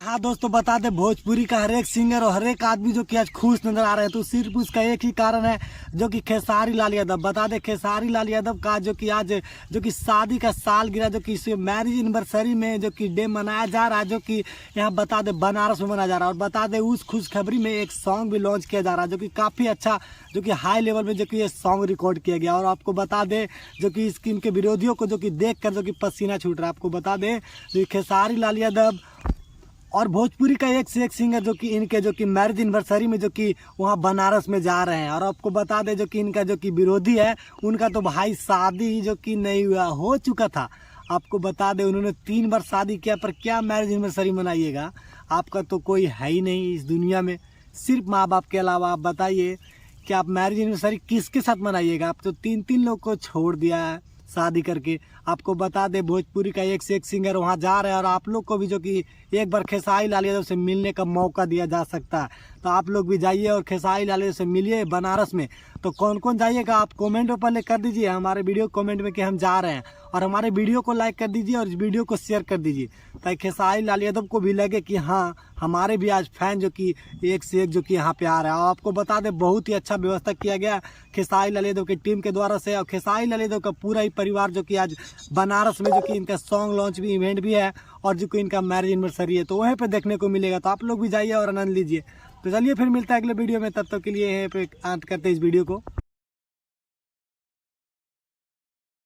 हाँ दोस्तों, बता दे भोजपुरी का हर एक सिंगर और हर एक आदमी जो कि आज खुश नजर आ रहे हैं तो सिर्फ उसका एक ही कारण है जो कि खेसारी लाल यादव। बता दे खेसारी लाल यादव का जो कि आज जो कि शादी का साल गिरा, जो कि इस मैरिज एनिवर्सरी में जो कि डे मनाया जा रहा है, जो कि यहाँ बता दे बनारस में मनाया जा रहा है। और बता दे उस खुशखबरी में एक सॉन्ग भी लॉन्च किया जा रहा है जो कि काफ़ी अच्छा, जो कि हाई लेवल में जो कि ये सॉन्ग रिकॉर्ड किया गया। और आपको बता दे जो कि इसकी इनके विरोधियों को जो कि देख कर जो कि पसीना छूट रहा है। आपको बता दे जो खेसारी लाल यादव और भोजपुरी का एक से एक सिंगर जो कि इनके जो कि मैरिज एनिवर्सरी में जो कि वहाँ बनारस में जा रहे हैं। और आपको बता दें जो कि इनका जो कि विरोधी है उनका तो भाई शादी जो कि नहीं हुआ, हो चुका था। आपको बता दें उन्होंने 3 बार शादी किया, पर क्या मैरिज एनिवर्सरी मनाइएगा? आपका तो कोई है ही नहीं इस दुनिया में, सिर्फ माँ बाप के अलावा। आप बताइए कि आप मैरिज एनिवर्सरी किसके साथ मनाइएगा? आप तो 3 लोग को छोड़ दिया है शादी करके। आपको बता दे भोजपुरी का एक से एक सिंगर वहाँ जा रहे हैं और आप लोग को भी जो कि एक बार खेसारी लाल यादव से मिलने का मौका दिया जा सकता है, तो आप लोग भी जाइए और खेसारी लाल यादव से मिलिए बनारस में। तो कौन कौन जाइएगा आप कमेंट में पहले कर दीजिए हमारे वीडियो कमेंट में कि हम जा रहे हैं, और हमारे वीडियो को लाइक कर दीजिए और इस वीडियो को शेयर कर दीजिए ताकि खेसारी लाल यादव को भी लगे कि हाँ हमारे भी आज फैन जो कि एक से एक जो कि यहाँ पे आ रहा है। और आपको बता दें बहुत ही अच्छा व्यवस्था किया गया खेसारी लाल यादव की टीम के द्वारा से। और खेसारी लाल यादव का पूरा ही परिवार जो कि आज बनारस में जो कि इनका सॉन्ग लॉन्च भी इवेंट भी है और जो कि इनका मैरिज एनिवर्सरी है, तो वहीं पे देखने को मिलेगा। तो आप लोग भी जाइए और आनंद लीजिए। तो चलिए फिर मिलता है अगले वीडियो में, तब तक के लिए यहीं पे अंत करते हैं इस वीडियो को।